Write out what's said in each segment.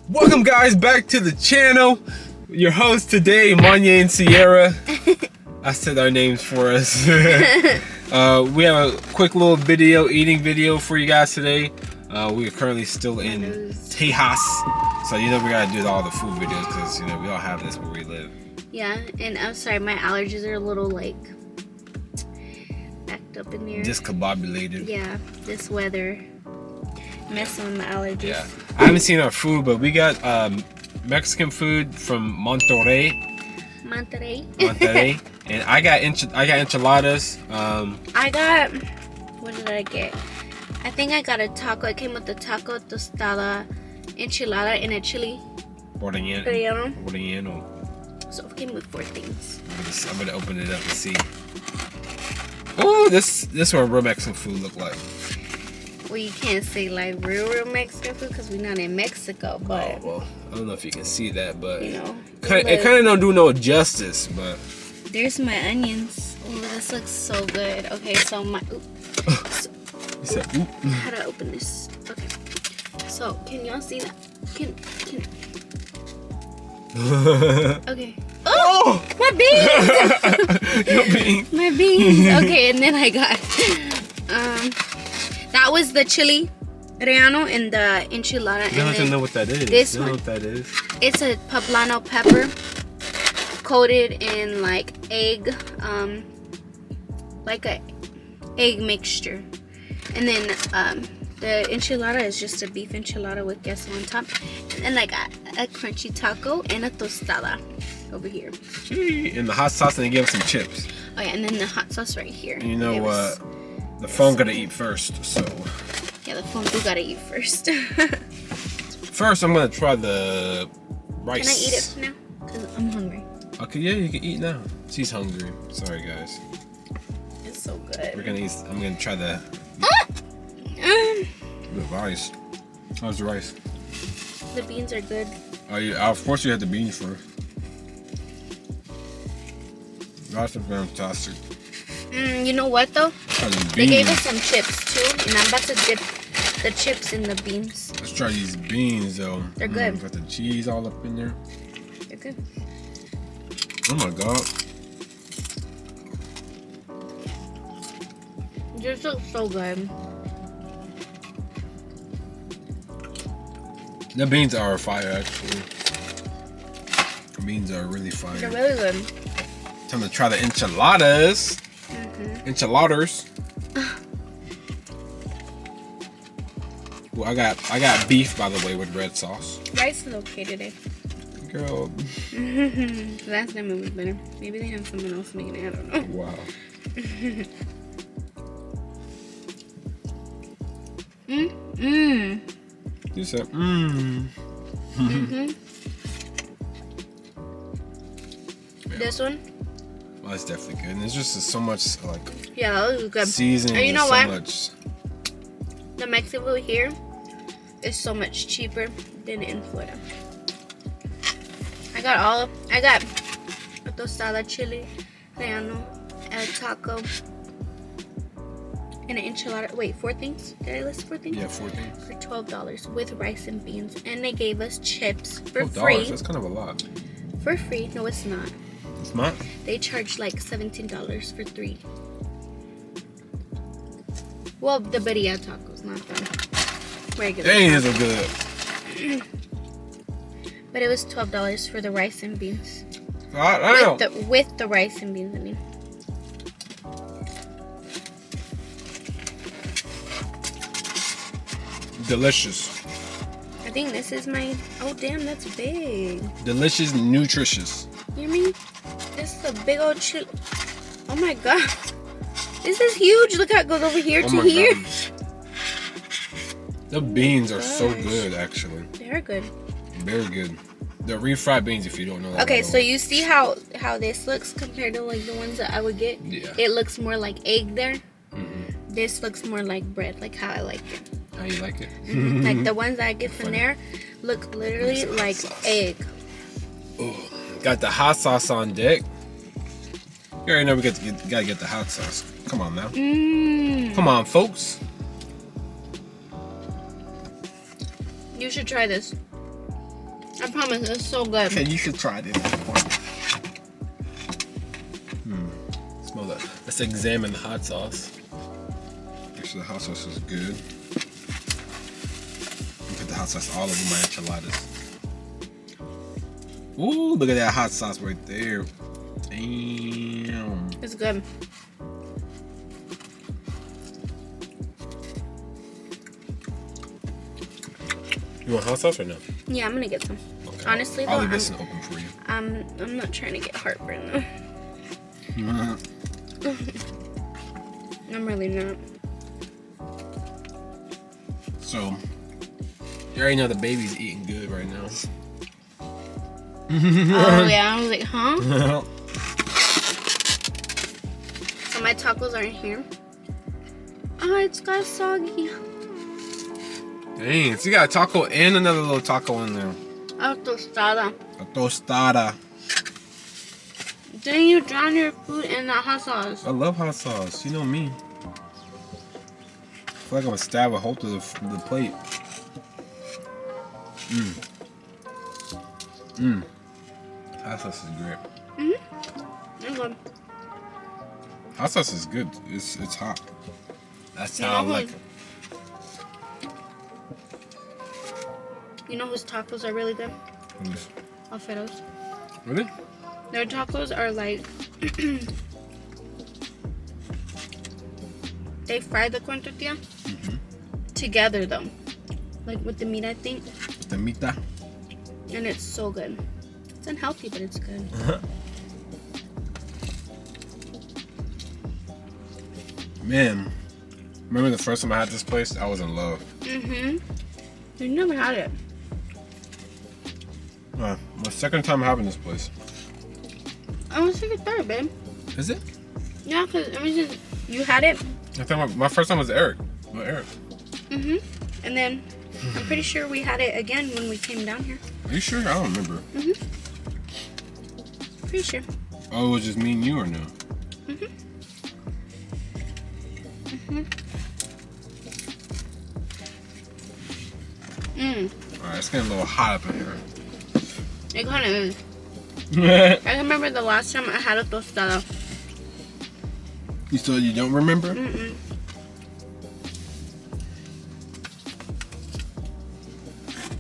Welcome guys back to the channel. Your host today, Manya and Sierra. I said our names for us. We have a quick little eating video for you guys today. We are currently still in Tejas. So we gotta do all the food videos because we all have this where we live. Yeah, and I'm sorry, my allergies are a little like backed up in there. Discombobulated. Yeah, this weather messing with my allergies. Yeah, I haven't seen our food, but we got Mexican food from Monterrey. And I got enchiladas. What did I get? I think I got a taco. It came with the taco, tostada, enchilada, and a chili. Relleno. So it came with 4 things. I'm gonna open it up and see. Oh, this is what real Mexican food look like. Well, you can't say like real Mexican food because we're not in Mexico, but well, I don't know if you can see that, but it kind of don't do no justice. But there's my onions. Oh, this looks so good. Okay, so my you said, oop. How to open this? Okay, so can y'all see that? Can okay. Oh, my beans! Your beans. My beans. Okay, and then I got that was the chili relleno and the enchilada. You don't know what that is. This you one, know what that is? It's a poblano pepper coated in like egg, like a egg mixture, and then the enchilada is just a beef enchilada with queso on top, and then like a crunchy taco and a tostada over here. Gee, and the hot sauce, and they give us some chips. Oh yeah, and then the hot sauce right here. And you know what? The phone gotta eat first, so. Yeah, the phone do gotta eat first. First, I'm gonna try the rice. Can I eat it now? Cause I'm hungry. Okay, yeah, you can eat now. She's hungry. Sorry, guys. It's so good. We're gonna eat. I'm gonna try the rice. How's the rice? The beans are good. Oh, yeah, of course you had the beans first. Rice is fantastic. You know what though? They gave us some chips too, and I'm about to dip the chips in the beans. Let's try these beans though. They're good. Got the cheese all up in there. They're good. Oh my god. This looks so good. The beans are fire actually. The beans are really fire. They're really good. Time to try the enchiladas. Enchiladas. Well, I got beef by the way with red sauce. Rice is okay today. Girl. Last time it was better. Maybe they have someone else making it. I don't know. Wow. You said This one? Oh, it's definitely good. And there's just so much like this is good. Seasoning. And you know so what? Much. The Mexican food here is so much cheaper than in Florida. I got a tostada, chili, relleno, a taco, and an enchilada. Wait, 4 things? Did I list 4 things? Yeah, 4 things. For $12 with rice and beans. And they gave us chips for $12, free. that's kind of a lot. For free. No, it's not. It's not? They charge like $17 for 3. Well, the birria tacos, not the regular. Dang, these are good. But it was $12 for the rice and beans. With the rice and beans, I mean. Delicious. I think this is my. Oh damn, that's big. Delicious, nutritious. You hear me? This is a big old chili. Oh my god. This is huge. Look how it goes over here to here. God. The beans are so good, actually. They're good. Very good. They're refried beans, if you don't know that. Okay, so you see how this looks compared to like the ones that I would get? Yeah. It looks more like egg there. This looks more like bread, like how I like it. How you like it? Like the ones that I get from there look literally like egg. Oh, got the hot sauce on deck. You already know we gotta get the hot sauce. Come on now. Come on, folks. You should try this. I promise, it's so good. Okay, you should try this. Smell that. Let's examine the hot sauce. Actually, the hot sauce is good. Put the hot sauce all over my enchiladas. Ooh, look at that hot sauce right there. Damn. It's good. You want hot sauce or no? Yeah, I'm gonna get some. Okay. Honestly, I'll though, leave this open for you. I'm not trying to get heartburn though. I'm really not. So, you already know the baby's eating good right now. Oh yeah, I was like, huh? So my tacos aren't here. Oh, it's got soggy. Dang, so you got a taco and another little taco in there. A tostada. A tostada. Didn't you drown your food in that hot sauce? I love hot sauce. You know me. I feel like I'm gonna stab a hole through the plate. Hot sauce is great. I'm good. Hot sauce is good. It's hot. That's how I like it. You know whose tacos are really good? Who's? Alfredo's. Really? Their tacos are like they fry the corn tortilla together though, like with the meat, I think. The mita. And it's so good. It's unhealthy, but it's good. Man, remember the first time I had this place? I was in love. You never had it. My second time having this place. I was thinking third, babe. Is it? Yeah, because ever since you had it. I think my first time was Eric. Well, Eric. And then I'm pretty sure we had it again when we came down here. Are you sure? I don't remember. Pretty sure. Oh, it was just me and you or no? Alright, it's getting a little hot up in here. It kind of is. I remember the last time I had a tostada. You still you don't remember?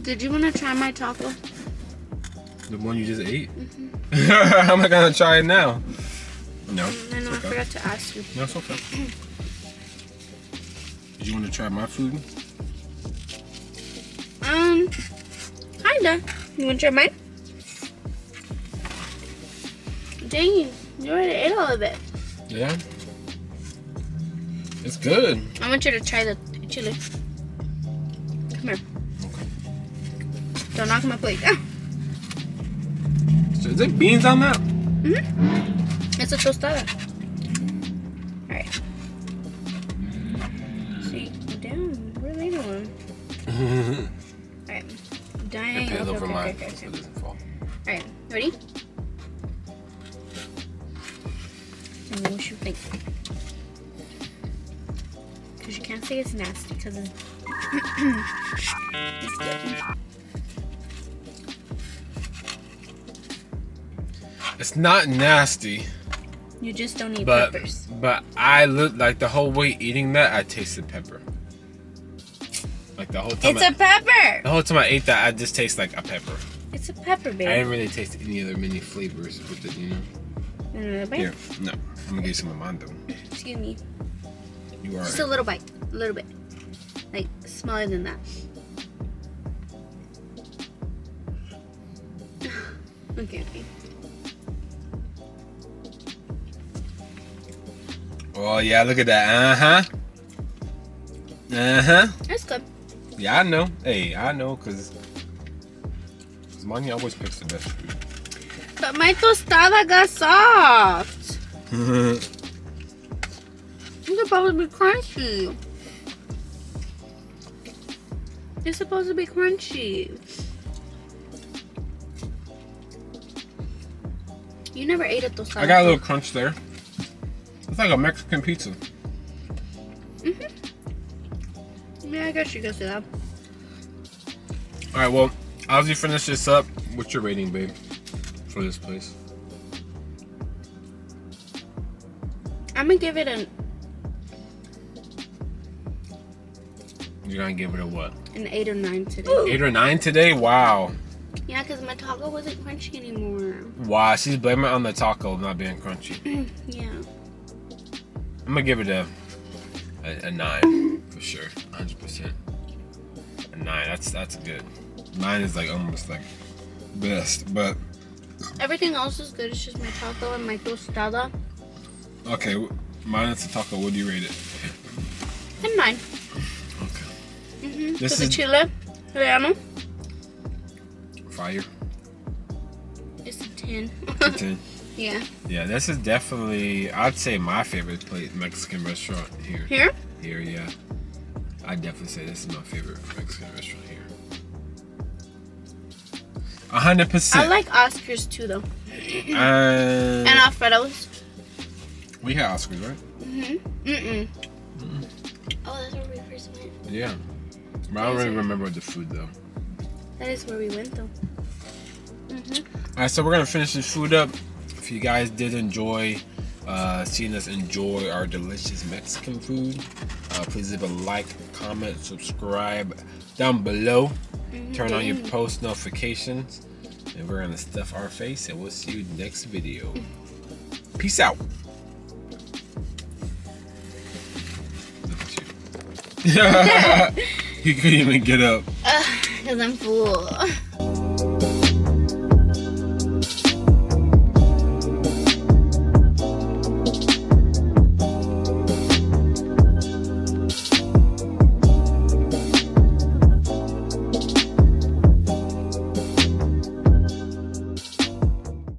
Did you want to try my taco? The one you just ate? How am I gonna try it now? No. I know, I forgot to ask you. No, it's okay. Did you want to try my food? Kinda. You want to try mine? Dang, you already ate all of it. Yeah. It's good. I want you to try the chili. Come here. Okay. Don't knock my plate. So is it beans on that? It's a tostada. Alright. See, down. What are they doing? Alright. Dang. Pay over mine Okay. so it doesn't fall. Alright, ready? And then what you think? Because you can't say it's nasty because it's, it's good. It's not nasty. You just don't eat peppers. But I look like the whole way eating that I tasted pepper. Like the whole time. It's a pepper! The whole time I ate that, I just taste like a pepper. It's a pepper, baby. I didn't really taste any other mini flavors with it, you know. Here, no, I'm gonna give you some of mine though. Excuse me. You are. Just a little bite, a little bit, like smaller than that. Okay. Oh yeah, look at that. That's good. Yeah, I know. Hey, I know, cause Manya always picks the best food. But my tostada got soft. It's supposed to be crunchy. It's supposed to be crunchy. You never ate a tostada. I got a little crunch there. It's like a Mexican pizza. Yeah, I guess you could say that. All right, well, As you finish this up, what's your rating, babe, for this place? I'm gonna give it an You're gonna give it a what? An 8 or 9 today. 8 or 9 today? Wow. Yeah, because my taco wasn't crunchy anymore. Wow, she's blaming it on the taco not being crunchy. Yeah. I'm gonna give it a 9 for sure, 100%. A 9. That's good. 9 is like almost like best, but everything else is good. It's just my taco and my tostada. okay, minus the taco. What do you rate it? A 9. Okay. This is the chile relleno. Fire. It's a 10. A 10. Yeah. Yeah, this is definitely, I'd say, my favorite Mexican restaurant here. Here? Here, yeah. I'd definitely say this is my favorite Mexican restaurant here. 100%. I like Oscars too, though. And Alfredo's. We had Oscars, right? Oh, that's where we first went. Yeah. But I don't really remember the food, though. That is where we went, though. Alright, so we're going to finish this food up. If you guys did enjoy seeing us enjoy our delicious Mexican food, please leave a like, comment, subscribe down below. Turn on your post notifications. And we're going to stuff our face. And we'll see you next video. Peace out. Look at you. You couldn't even get up. Because I'm full.